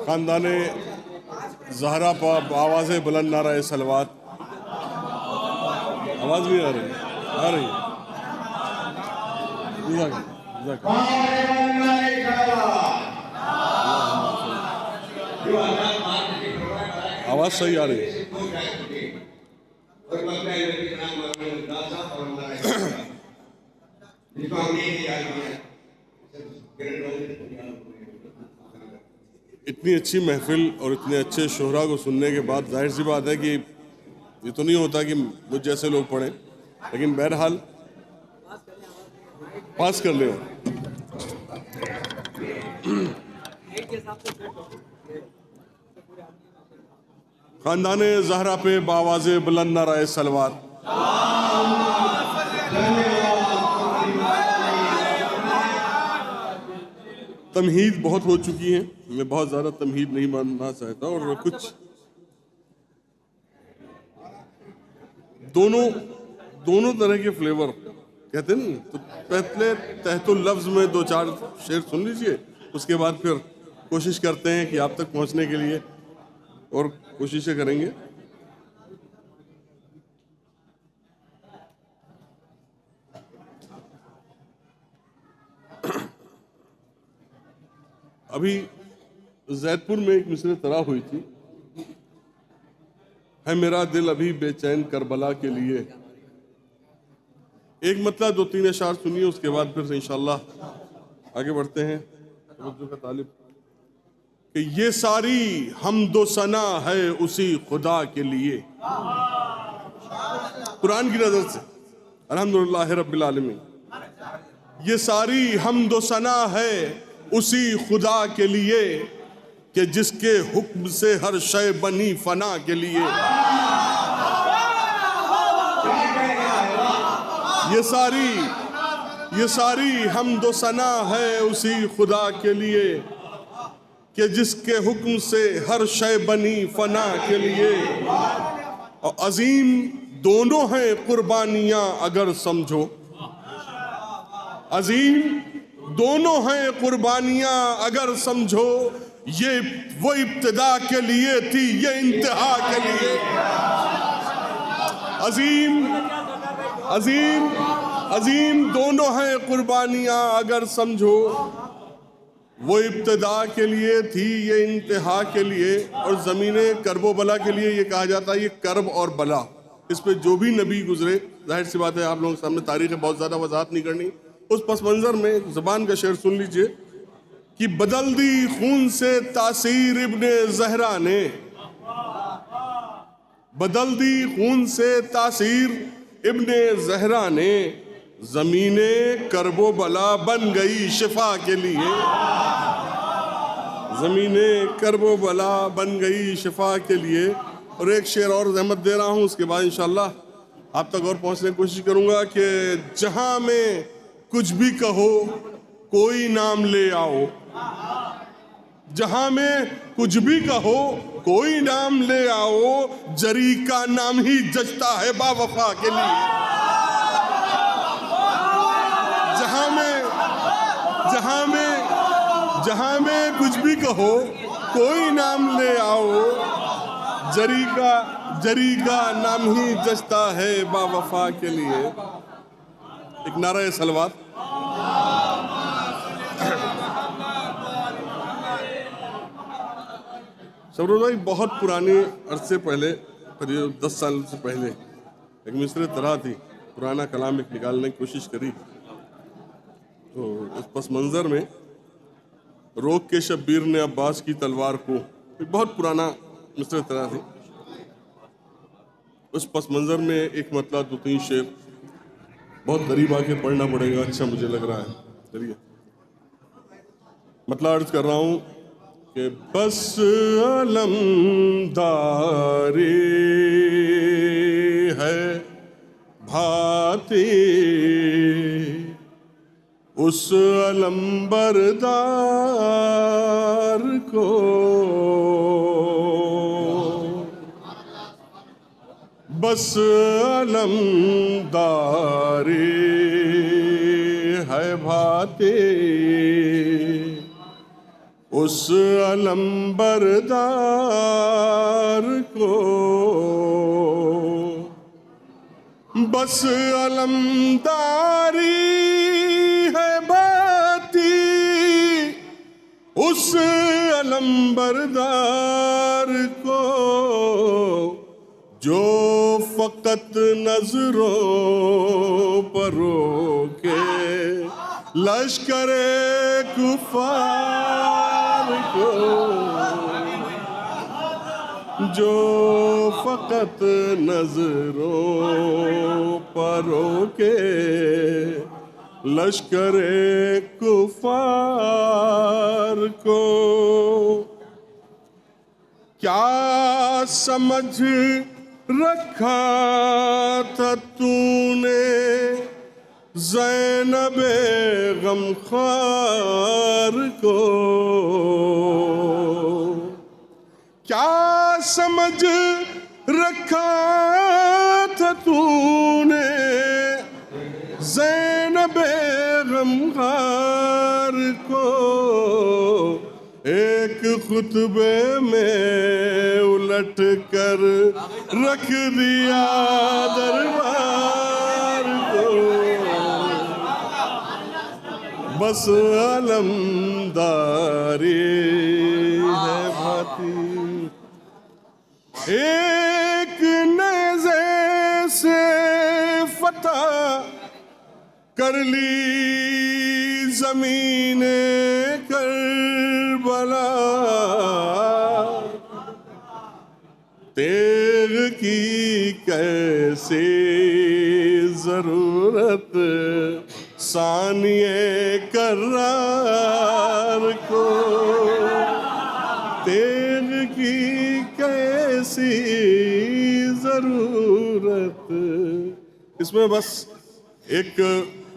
خاندان زہرا پا آواز بلند نعرہ صلوات. آواز بھی آ رہی ہے؟ آ رہی ہے. آواز صحیح آ رہی ہے. اتنی اچھی محفل اور اتنے اچھے شہرا کو سننے کے بعد ظاہر سی بات ہے کہ یہ تو نہیں ہوتا کہ مجھ جیسے لوگ پڑھیں، لیکن بہرحال پاس کر لیں. خاندان زہرا پہ بآواز بلند نعرہ صلوات. تمہید بہت ہو چکی ہے، میں بہت زیادہ تمہید نہیں ماننا چاہتا، اور کچھ دونوں طرح کے فلیور کہتے ہیں. تو پہلے تحت اللفظ میں 2-4 شعر سن لیجئے، اس کے بعد پھر کوشش کرتے ہیں کہ آپ تک پہنچنے کے لیے اور کوششیں کریں گے. ابھی زید پور میں ایک مصرع طرح ہوئی تھی، ہے میرا دل ابھی بے چین کربلا کے لیے. ایک مطلب 2-3 اشعار سنیے، اس کے بعد پھر انشاءاللہ آگے بڑھتے ہیں. توجہ کا طالب کہ یہ ساری حمد و ثنا ہے اسی خدا کے لیے. قرآن کی نظر سے الحمدللہ رب العالمین. یہ ساری حمد و ثنا ہے اسی خدا کے لیے کہ جس کے حکم سے ہر شے بنی فنا کے لیے. یہ ساری حمد و ثنا ہے اسی خدا کے لیے کہ جس کے حکم سے ہر شے بنی فنا کے لیے. اور عظیم دونوں ہیں قربانیاں اگر سمجھو، عظیم دونوں ہیں قربانیاں اگر سمجھو. یہ وہ ابتدا کے لیے تھی، یہ انتہا کے لیے. عظیم دونوں ہیں قربانیاں اگر سمجھو. وہ ابتدا کے لیے تھی، یہ انتہا کے لیے. اور زمین کرب و بلا کے لیے یہ کہا جاتا ہے، یہ کرب اور بلا، اس پہ جو بھی نبی گزرے، ظاہر سی بات ہے آپ لوگوں کے سامنے تاریخ بہت زیادہ وضاحت نہیں کرنی. اس پس منظر میں زبان کا شعر سن لیجئے کہ بدل دی خون سے تاثیر ابن زہرا نے، بدل دی خون سے تاثیر ابن زہرا نے. زمین کرب و بلا بن گئی شفا کے لیے. زمین کرب و بلا بن گئی شفا کے لیے. اور ایک شعر اور زحمت دے رہا ہوں، اس کے بعد انشاءاللہ آپ تک اور پہنچنے کی کوشش کروں گا کہ جہاں میں کچھ بھی کہو کوئی نام لے آؤ. جہاں میں کچھ بھی کہو کوئی نام لے آؤ. جری کا نام ہی جچتا ہے با وفا کے لیے. جہاں میں کچھ بھی کہو کوئی نام لے آؤ. جری کا نام ہی جچتا ہے با وفا کے لیے. ایک نعرہ صلوات. سبروز بھائی بہت پرانے عرصے پہلے، قریب 10 سال سے پہلے ایک مصرع طرح تھی، پرانا کلام ایک نکالنے کی کوشش کری. تو اس پس منظر میں روک کے شبیر نے عباس کی تلوار کو، ایک بہت پرانا مصرع طرح تھی. اس پس منظر میں ایک مطلب 2-3 شعر بہت قریب آ کے پڑھنا پڑے گا، اچھا مجھے لگ رہا ہے. چلیے مطلب عرض کر رہا ہوں کہ بس علمداری ہے بھاتی اس علمبردار کو، بس علمداری ہے بھاتی اس علم بردار کو بس علمداری ہے باتی، اس علم بردار کو جو فقط نظروں پر روکے لشکر کفار کو، جو فقط نظروں پر روکے لشکر کفار کو۔ کیا سمجھ رکھا تھا تو نے زینب غمخوار کو، کیا سمجھ رکھا تھا تو نے زینب غمخوار کو، ایک خطبے میں الٹ کر رکھ دیا دربار کو، بس علمداری ہے بھاتی، ایک نیزے سے فتح کر لی زمین کربلا، تیغ کی کیسی ضرورت ثانیے کرار کو، تیغ کی کیسی ضرورت۔ اس میں بس ایک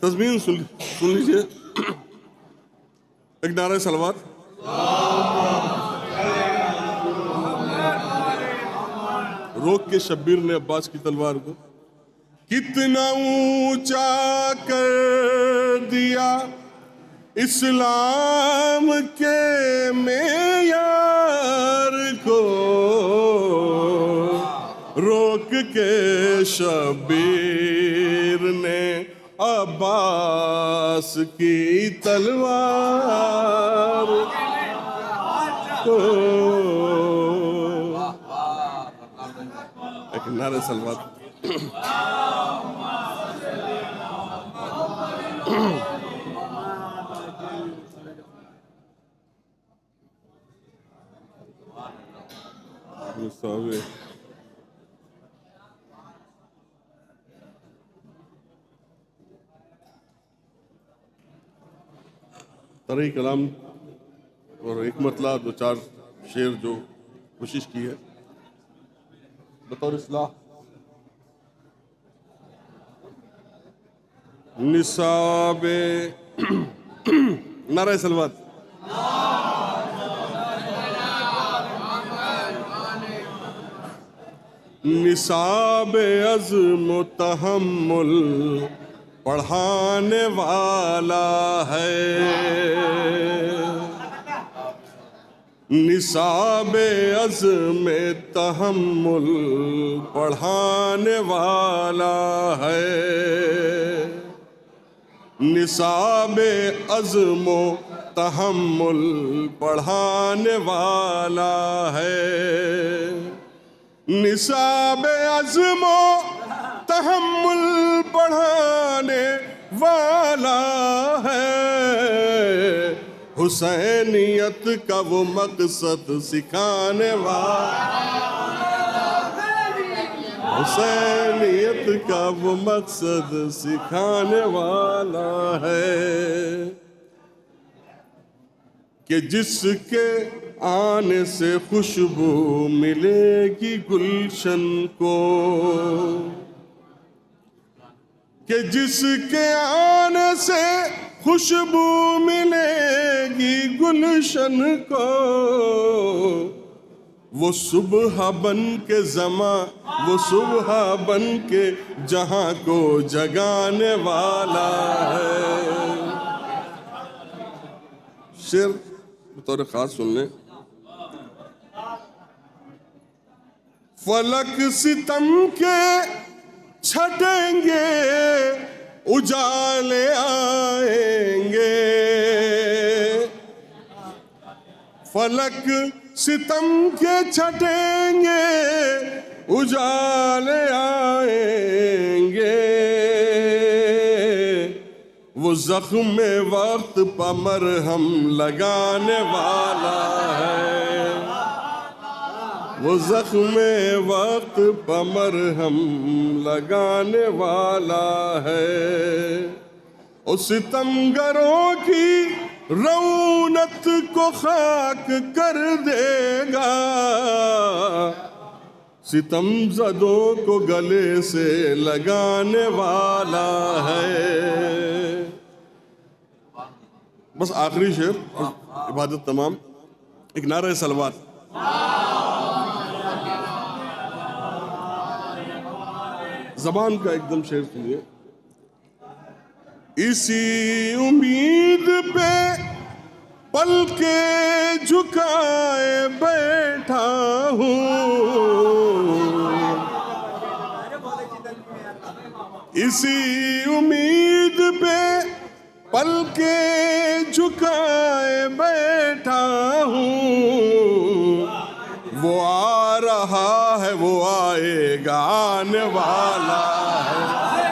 تضمین سن لیجئے، ایک نعرہ صلوات۔ روک کے شبیر نے عباس کی تلوار کو، کتنا اونچا کر دیا اسلام کے معیار کو، روک کے شبیر نے عباس کی تلوار کو۔ ایک نعرہ صلوات۔ طرح کلام اور ایک مطلع دو چار شعر جو کوشش کی ہے بطور اصلاح۔ نصاب نعرہ صلوات۔ نصاب عزم و تحمل پڑھانے والا ہے، نصاب عزم تحمل پڑھانے والا ہے، نصاب عزم و تحمل پڑھانے والا ہے، نصاب عزم و تحمل پڑھانے والا ہے، حسینیت کا وہ مقصد سکھانے والا، حسینیت کا وہ مقصد سکھانے والا ہے، کہ جس کے آنے سے خوشبو ملے گی گلشن کو، کہ جس کے آنے سے خوشبو ملے گی گلشن کو، وہ صبح بن کے وہ صبح بن کے جہاں کو جگانے والا ہے۔ شعر بطور خاص سن لیں. فلک ستم کے چھٹیں گے اجالے آئیں گے. فلک ستم کے چھٹیں گے اجالے آئیں گے. وہ زخم وقت پہ مرہم لگانے والا ہے. وہ زخم وقت پہ مرہم لگانے والا ہے. اور ستمگروں کی رونت کو خاک کر دے گا. ستم زدوں کو گلے سے لگانے والا ہے. بس آخری شعر اور عبادت تمام. ایک نعرہ صلوات. زبان کا ایک دم شعر سنیے. اسی امید پہ پل کے جھکائے بیٹھا ہوں. اسی امید پہ پل کے جھکائے بیٹھا ہوں. وہ آ رہا ہے وہ آئے گا آنے والا ہے.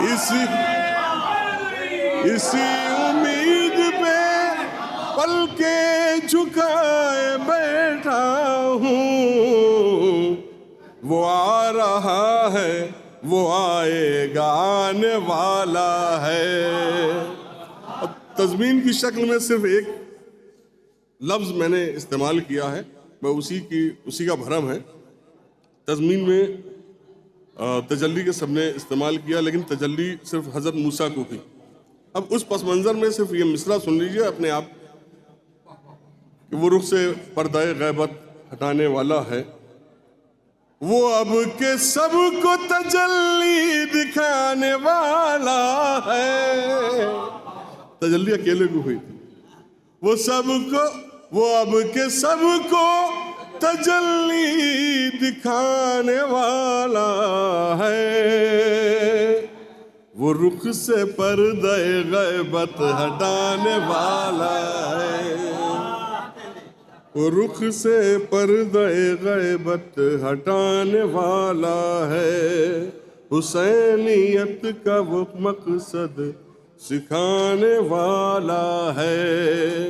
اسی امید پہ پل کے جھکائے بیٹھا ہوں. وہ آ رہا ہے وہ آئے گا آنے والا ہے. تضمین کی شکل میں صرف ایک لفظ میں نے استعمال کیا ہے, وہ اسی کا بھرم ہے. تضمین میں تجلی کے سب نے استعمال کیا, لیکن تجلی صرف حضرت موسیٰ کو کی. اب اس پس منظر میں صرف یہ مصرع سن لیجئے اپنے آپ کہ وہ رخ سے پردہ غیبت ہٹانے والا ہے. وہ اب کے سب کو تجلی دکھانے والا ہے. تجلی اکیلے کو ہوئی تھی. وہ اب کے سب کو تجلی دکھانے والا ہے. وہ رخ سے پردہ غیبت ہٹانے والا ہے. وہ رخ سے پردہ غیبت ہٹانے والا ہے. حسینیت کا وہ مقصد سکھانے والا ہے.